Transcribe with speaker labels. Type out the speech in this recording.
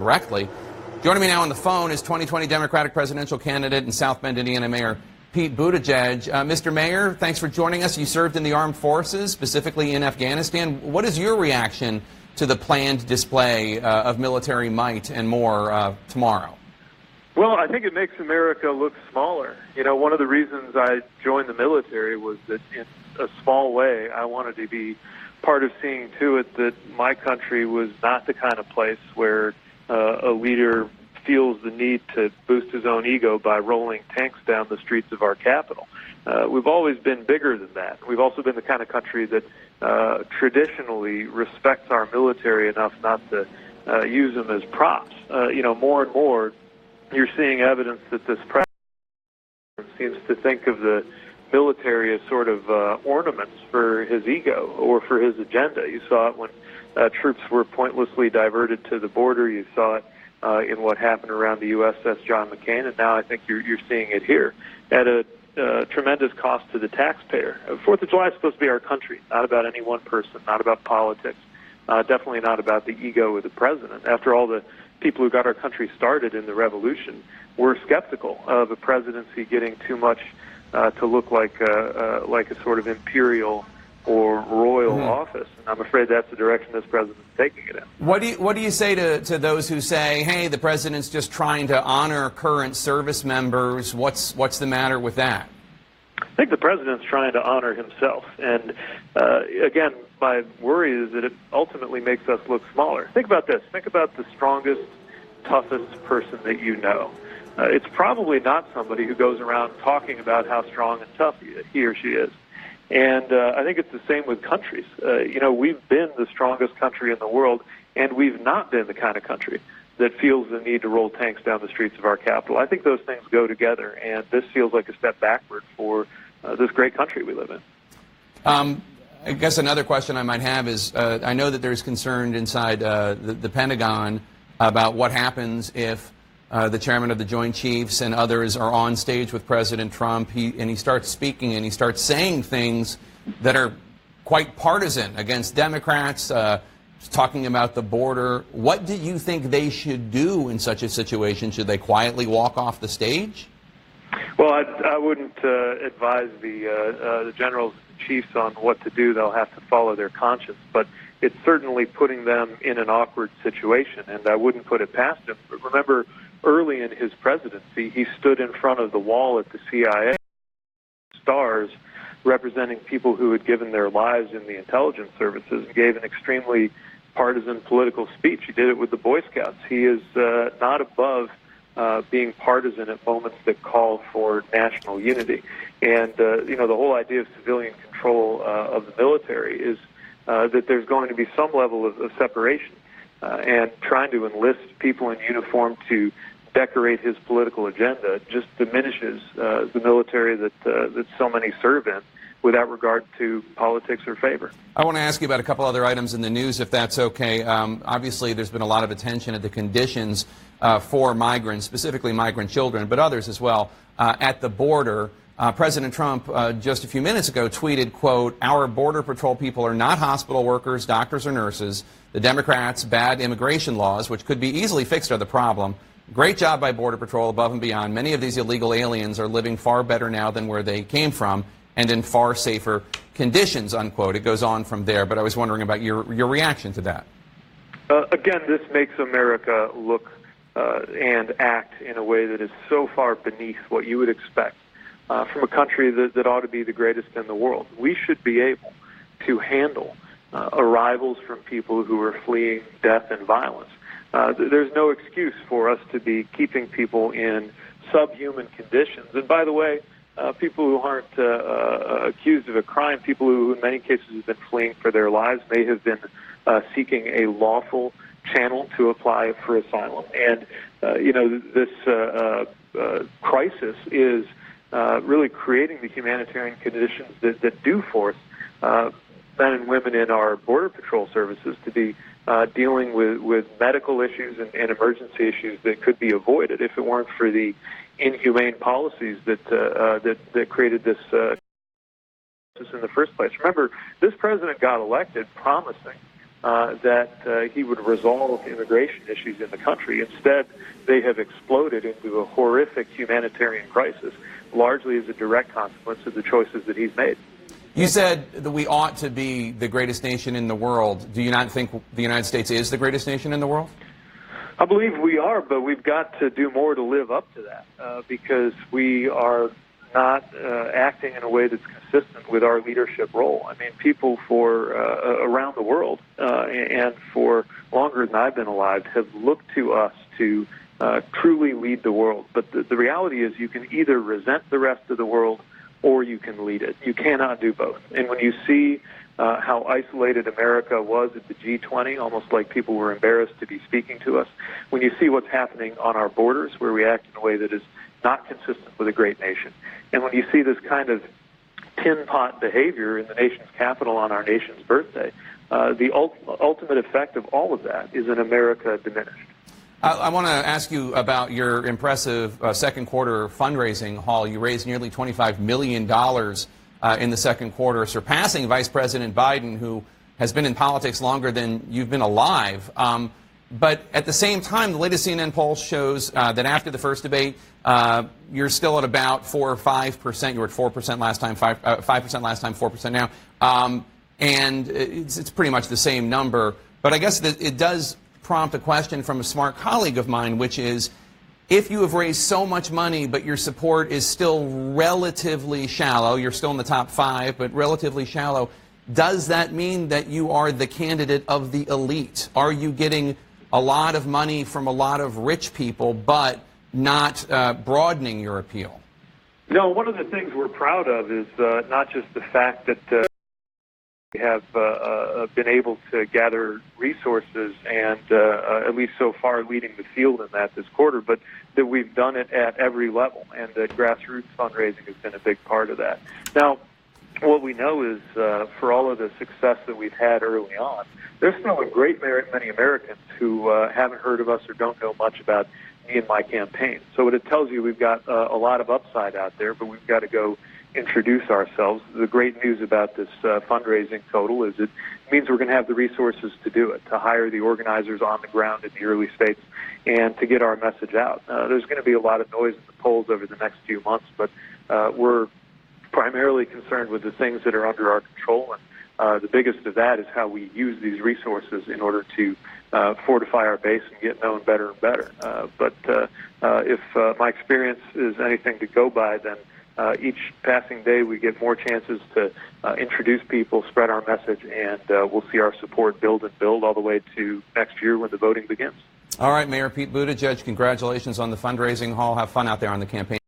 Speaker 1: directly. Joining me now on the phone is 2020 Democratic presidential candidate and South Bend, Indiana Mayor Pete Buttigieg. Mr. Mayor, thanks for joining us. You served in the armed forces, specifically in Afghanistan. What is your reaction to the planned display of military might and more tomorrow?
Speaker 2: Well, I think it makes America look smaller. You know, one of the reasons I joined the military was that in a small way I wanted to be part of seeing to it that my country was not the kind of place where a leader feels the need to boost his own ego by rolling tanks down the streets of our capital. We've always been bigger than that. We've also been the kind of country that traditionally respects our military enough not to use them as props. More and more you're seeing evidence that this president seems to think of the military as sort of ornaments for his ego or for his agenda. You saw it when troops were pointlessly diverted to the border. You saw it in what happened around the USS John McCain, and now I think you're seeing it here at a tremendous cost to the taxpayer. 4th of July is supposed to be our country, not about any one person, not about politics, definitely not about the ego of the president. After all, the people who got our country started in the revolution were skeptical of a presidency getting too much to look like a sort of imperial or royal office. And I'm afraid that's the direction this president's taking it in.
Speaker 1: What do you say to those who say, hey, the president's just trying to honor current service members? What's the matter with that?
Speaker 2: I think the president's trying to honor himself. And again, my worry is that it ultimately makes us look smaller. Think about this. Think about the strongest, toughest person that you know. It's probably not somebody who goes around talking about how strong and tough he or she is. And I think it's the same with countries. We've been the strongest country in the world, and we've not been the kind of country that feels the need to roll tanks down the streets of our capital. I think those things go together, and this feels like a step backward for this great country we live in.
Speaker 1: I guess another question I might have is, I know that there's concern inside the Pentagon about what happens if the chairman of the Joint Chiefs and others are on stage with President Trump, and he starts speaking and he starts saying things that are quite partisan against Democrats, talking about the border. What do you think they should do in such a situation? Should they quietly walk off the stage?
Speaker 2: Well, I wouldn't advise the generals and chiefs on what to do. They'll have to follow their conscience. But it's certainly putting them in an awkward situation, and I wouldn't put it past him. But remember, early in his presidency, he stood in front of the wall at the CIA, stars representing people who had given their lives in the intelligence services, and gave an extremely partisan political speech. He did it with the Boy Scouts. He is not above being partisan at moments that call for national unity. And, the whole idea of civilian control of the military is that there's going to be some level of separation. And trying to enlist people in uniform to decorate his political agenda just diminishes the military that so many serve in without regard to politics or favor.
Speaker 1: I want to ask you about a couple other items in the news, if that's okay. Obviously, there's been a lot of attention at the conditions for migrants, specifically migrant children, but others as well, at the border. President Trump just a few minutes ago tweeted, quote, "Our Border Patrol people are not hospital workers, doctors, or nurses. The Democrats' bad immigration laws, which could be easily fixed, are the problem. Great job by Border Patrol above and beyond. Many of these illegal aliens are living far better now than where they came from and in far safer conditions," unquote. It goes on from there, but I was wondering about your reaction to that.
Speaker 2: Again, this makes America look and act in a way that is so far beneath what you would expect from a country that ought to be the greatest in the world. We should be able to handle arrivals from people who are fleeing death and violence. There's no excuse for us to be keeping people in subhuman conditions. And by the way, people who aren't accused of a crime, people who in many cases have been fleeing for their lives, may have been seeking a lawful channel to apply for asylum. And, this crisis is really creating the humanitarian conditions that do force men and women in our Border Patrol services to be dealing with medical issues and emergency issues that could be avoided if it weren't for the inhumane policies that created this in the first place. Remember, this president got elected promising that he would resolve immigration issues in the country. Instead, they have exploded into a horrific humanitarian crisis, largely as a direct consequence of the choices that he's made.
Speaker 1: You said that we ought to be the greatest nation in the world. Do you not think the United States is the greatest nation in the world?
Speaker 2: I believe we are, but we've got to do more to live up to that because we are not acting in a way that's consistent with our leadership role. I mean, people around the world and for longer than I've been alive have looked to us to truly lead the world. But the reality is you can either resent the rest of the world or you can lead it. You cannot do both. And when you see how isolated America was at the G20, almost like people were embarrassed to be speaking to us, when you see what's happening on our borders, where we act in a way that is not consistent with a great nation, and when you see this kind of tin pot behavior in the nation's capital on our nation's birthday, the ultimate effect of all of that is an America diminished.
Speaker 1: I want to ask you about your impressive second quarter fundraising haul. You raised nearly $25 million in the second quarter, surpassing Vice President Biden, who has been in politics longer than you've been alive. But at the same time, the latest CNN poll shows that after the first debate, you're still at about 4 or 5%. You were at 4% last time, 5% last time, 4% now. And it's pretty much the same number. But I guess that it does prompt a question from a smart colleague of mine, which is, if you have raised so much money, but your support is still relatively shallow, you're still in the top 5, but relatively shallow, does that mean that you are the candidate of the elite? Are you getting a lot of money from a lot of rich people, but not broadening your appeal?
Speaker 2: No, one of the things we're proud of is not just the fact that we have been able to gather resources and, at least so far, leading the field in that this quarter, but that we've done it at every level, and that grassroots fundraising has been a big part of that. Now, what we know is for all of the success that we've had early on, there's still a great many Americans who haven't heard of us or don't know much about me and my campaign. So what it tells you, we've got a lot of upside out there, but we've got to go introduce ourselves. The great news about this fundraising total is it means we're going to have the resources to do it, to hire the organizers on the ground in the early states, and to get our message out. There's going to be a lot of noise in the polls over the next few months, but we're primarily concerned with the things that are under our control, and the biggest of that is how we use these resources in order to fortify our base and get known better and better. But if my experience is anything to go by, then each passing day we get more chances to introduce people, spread our message, and we'll see our support build and build all the way to next year when the voting begins.
Speaker 1: All right, Mayor Pete Buttigieg, congratulations on the fundraising haul. Have fun out there on the campaign.